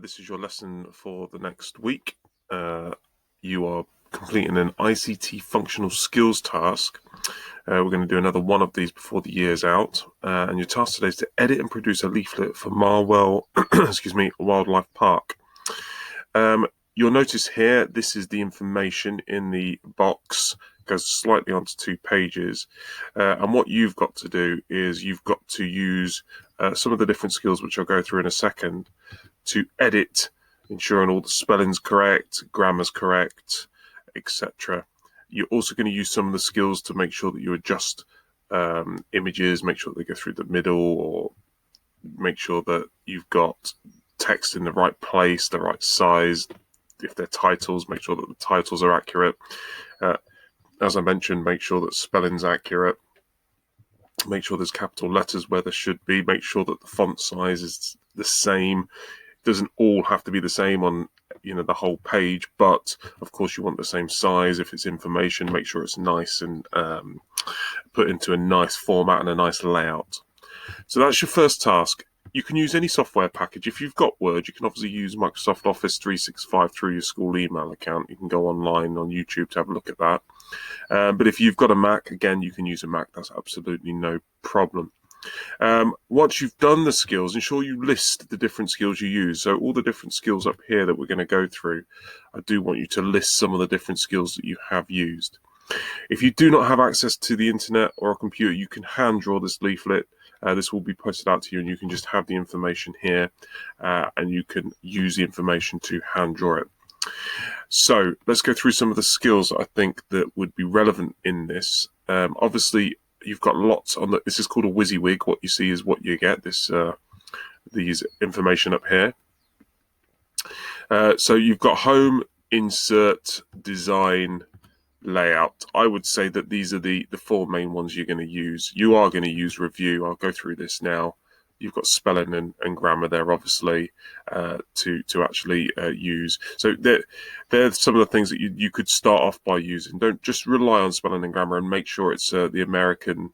This is your lesson for the next week. You are completing an ICT functional skills task. We're going to do another one of these before the year's out. And your task today is to edit and produce a leaflet for Marwell Wildlife Park. You'll notice here, this is the information in the box. It goes slightly onto 2 pages. And what you've got to do is you've got to use some of the different skills, which I'll go through in a second, to edit, ensuring all the spelling's correct, grammar's correct, etc. You're also going to use some of the skills to make sure that you adjust images, make sure that they go through the middle, or make sure that you've got text in the right place, the right size. If they're titles, make sure that the titles are accurate. As I mentioned, make sure that spelling's accurate. Make sure there's capital letters where there should be. Make sure that the font size is the same. It doesn't all have to be the same on the whole page, but of course you want the same size. If it's information, make sure it's nice and put into a nice format and a nice layout. So that's your first task. You can use any software package. If you've got Word, you can obviously use Microsoft Office 365 through your school email account. You can go online on YouTube to have a look at that. But if you've got a Mac, again, you can use a Mac. That's absolutely no problem. Once you've done the skills, ensure you list the different skills you use. So all the different skills up here that we're going to go through, I do want you to list some of the different skills that you have used. If you do not have access to the internet or a computer, you can hand draw this leaflet. This will be posted out to you, and you can just have the information here, and you can use the information to hand draw it. So let's go through some of the skills that I think that would be relevant in this. Obviously, you've got lots on this is called a WYSIWYG. What you see is what you get. These information up here. So you've got home, insert, design, layout. I would say that these are the 4 main ones you're going to use. You are going to use review. I'll go through this now. You've got spelling and grammar there, obviously, to actually use. So they're some of the things that you could start off by using. Don't just rely on spelling and grammar, and make sure it's the American,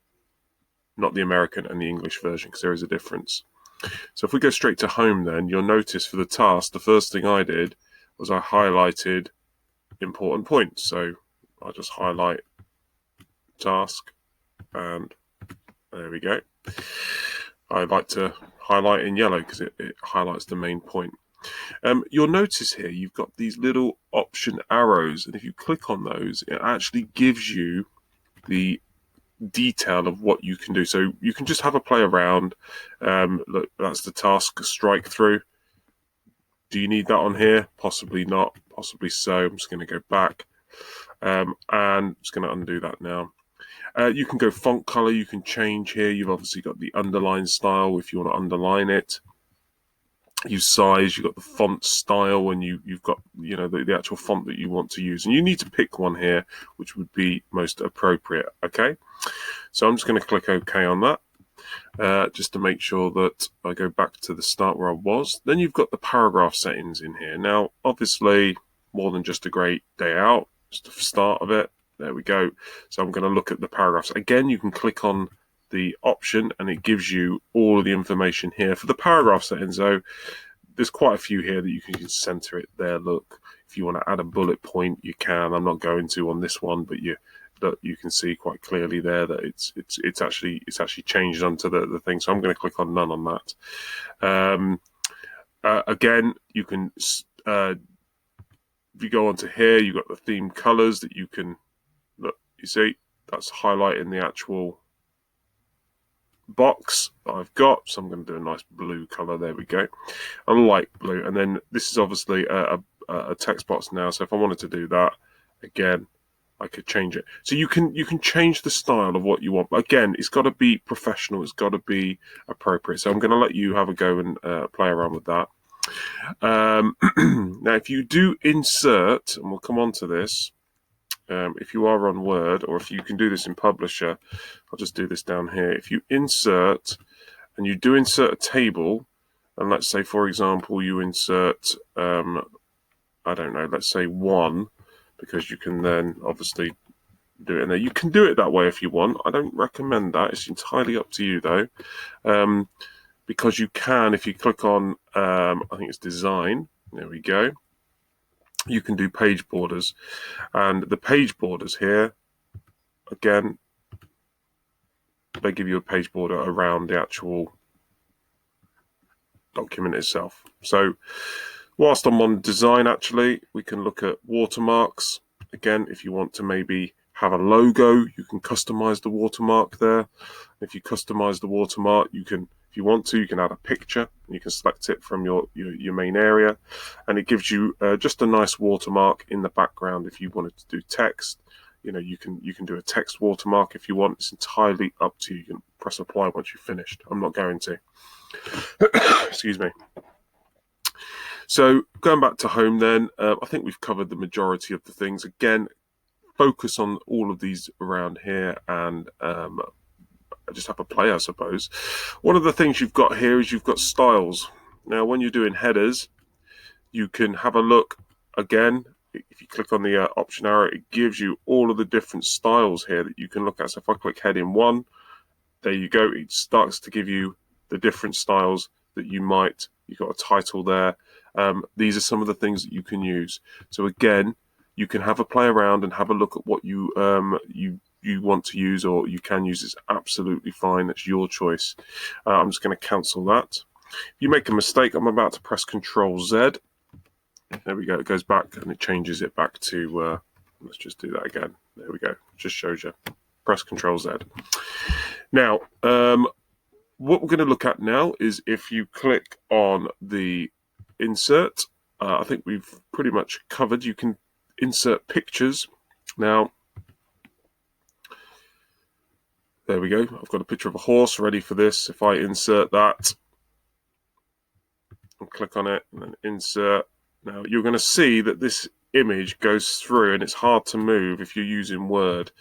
not the American and the English version, because there is a difference. So if we go straight to home, then you'll notice for the task, the first thing I did was I highlighted important points. So I'll just highlight task, and there we go. I like to highlight in yellow because it highlights the main point. You'll notice here you've got these little option arrows, and if you click on those, it actually gives you the detail of what you can do. So you can just have a play around. Look, that's the task strike through. Do you need that on here? Possibly not, possibly so. I'm just going to go back. And I'm just going to undo that now. You can go font color, you can change here. You've obviously got the underline style if you want to underline it. Use size, you've got the font style, and you've got the actual font that you want to use. And you need to pick one here which would be most appropriate. Okay, so I'm just going to click OK on that. Just to make sure that I go back to the start where I was. Then you've got the paragraph settings in here. Now, obviously, more than just a great day out. Just the start of it. There we go. So I'm going to look at the paragraphs. Again, you can click on the option and it gives you all of the information here. For the paragraph settings, though, there's quite a few here that you can just center it there. Look, if you want to add a bullet point, you can. I'm not going to on this one, but you can see quite clearly there that it's actually changed onto the thing. So I'm going to click on none on that. Again, you can if you go onto here, you've got the theme colors that you can look. You see, that's highlighting the actual box that I've got. So I'm going to do a nice blue color. There we go, a light blue. And then this is obviously a text box now. So if I wanted to do that again, I could change it. So you can change the style of what you want. But again, it's got to be professional. It's got to be appropriate. So I'm going to let you have a go and play around with that. Now, if you do insert, and we'll come on to this, if you are on Word, or if you can do this in Publisher, I'll just do this down here. If you insert, and you do insert a table, and let's say, for example, you insert, I don't know, let's say 1, because you can then obviously do it in there. You can do it that way if you want. I don't recommend that. It's entirely up to you, though. Because you can, if you click on, I think think it's design. There we go. You can do page borders, and the page borders here, again, they give you a page border around the actual document itself. So whilst I'm on design, actually, we can look at watermarks. Again, if you want to maybe have a logo, you can customize the watermark there. If you customize the watermark, you can, if you want to, you can add a picture. You can select it from your main area, and it gives you just a nice watermark in the background. If you wanted to do text, you can do a text watermark if you want. It's entirely up to you. You can press apply once you've finished. I'm not going to. Excuse me. So going back to home then, I think we've covered the majority of the things. Again, focus on all of these around here, and just have a play, I suppose. One of the things you've got here is you've got styles. Now, when you're doing headers, you can have a look again. If you click on the option arrow, it gives you all of the different styles here that you can look at. So if I click heading 1, there you go. It starts to give you the different styles that you've got a title there. These are some of the things that you can use. So again, you can have a play around and have a look at what you want to use, or you can use. It's absolutely fine. It's your choice. I'm just going to cancel that. If you make a mistake, I'm about to press Control Z. There we go. It goes back and it changes it back to, let's just do that again. There we go. Just shows you. Press Control Z. Now, what we're going to look at now is if you click on the insert, I think we've pretty much covered. You can insert pictures. Now, there we go. I've got a picture of a horse ready for this. If I insert that and click on it and then insert, now you're going to see that this image goes through and it's hard to move if you're using Word.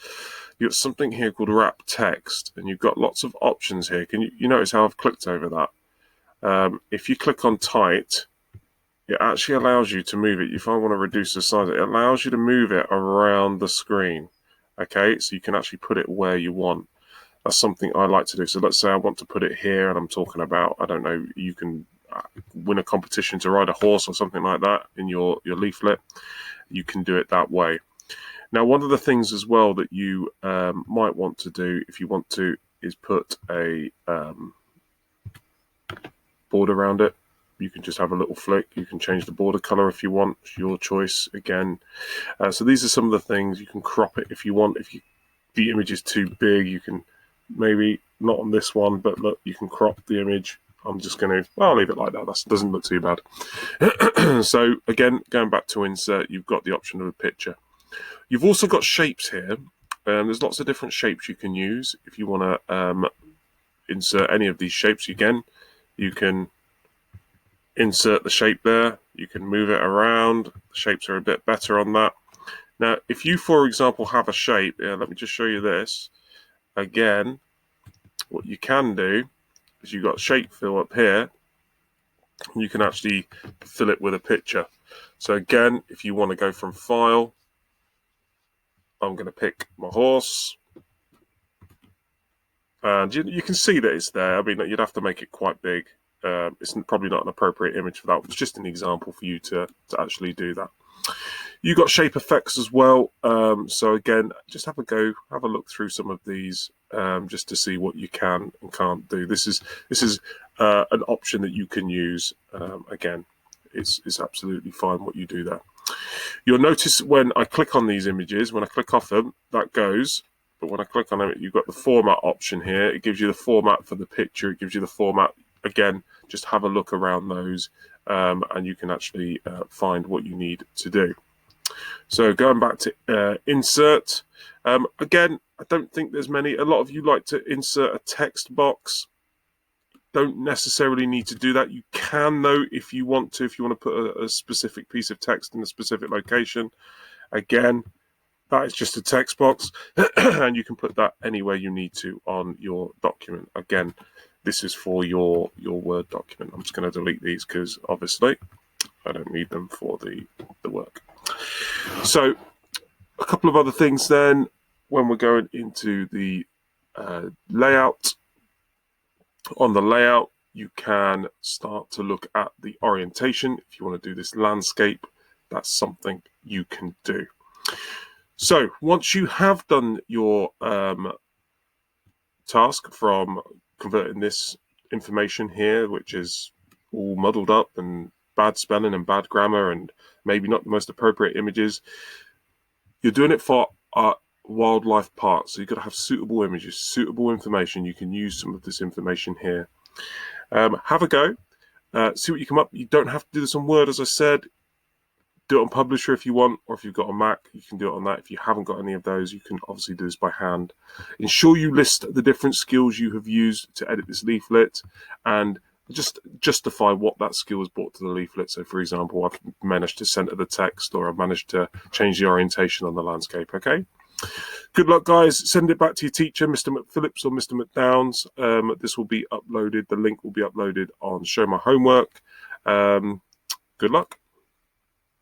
You've got something here called wrap text, and you've got lots of options here. Can you notice how I've clicked over that? If you click on tight, it actually allows you to move it. If I want to reduce the size, it allows you to move it around the screen. Okay, so you can actually put it where you want. That's something I like to do. So let's say I want to put it here, and I'm talking about, I don't know, you can win a competition to ride a horse or something like that in your leaflet. You can do it that way. Now, one of the things as well that you might want to do, if you want to, is put a border around it. You can just have a little flick. You can change the border color if you want. It's your choice again. So these are some of the things. You can crop it if you want. If the image is too big, you can maybe, not on this one, but look, you can crop the image. I'm just going to, I'll leave it like that. That doesn't look too bad. So again, going back to insert, you've got the option of a picture. You've also got shapes here. There's lots of different shapes you can use. If you want to insert any of these shapes, again, you can insert the shape there. You can move it around. The shapes are a bit better on that. Now, if you, for example, have a shape, let me just show you this. Again, what you can do is you've got shape fill up here. You can actually fill it with a picture. So again, if you want to go from file, I'm going to pick my horse. And you can see that it's there. I mean, you'd have to make it quite big. It's probably not an appropriate image for that. It's just an example for you to actually do that. You've got shape effects as well. So again, just have a look through some of these just to see what you can and can't do. This is an option that you can use. Again, it's absolutely fine what you do there. You'll notice when I click on these images, when I click off them, that goes. But when I click on them, you've got the format option here. It gives you the format for the picture. It gives you the format. Again, just have a look around those and you can actually find what you need to do. So going back to insert, again, I don't think there's many. A lot of you like to insert a text box. Don't necessarily need to do that. You can, though, if you want to put a specific piece of text in a specific location. Again, that is just a text box, and you can put that anywhere you need to on your document. Again, this is for your Word document. I'm just going to delete these because, obviously, I don't need them for the work. So, a couple of other things then, when we're going into the layout. On the layout, you can start to look at the orientation. If you want to do this landscape, that's something you can do. So once you have done your task from converting this information here, which is all muddled up and bad spelling and bad grammar and maybe not the most appropriate images, you're doing it for wildlife park. So you've got to have suitable images, suitable information. You can use some of this information here. Have a go. See what you come up. You don't have to do this on Word, as I said. Do it on Publisher if you want, or if you've got a Mac, you can do it on that. If you haven't got any of those, you can obviously do this by hand. Ensure you list the different skills you have used to edit this leaflet, and just justify what that skill has brought to the leaflet. So, for example, I've managed to center the text, or I've managed to change the orientation on the landscape. Okay. Good luck, guys. Send it back to your teacher, Mr. McPhillips or Mr. McDowns. This will be uploaded. The link will be uploaded on Show My Homework. Good luck.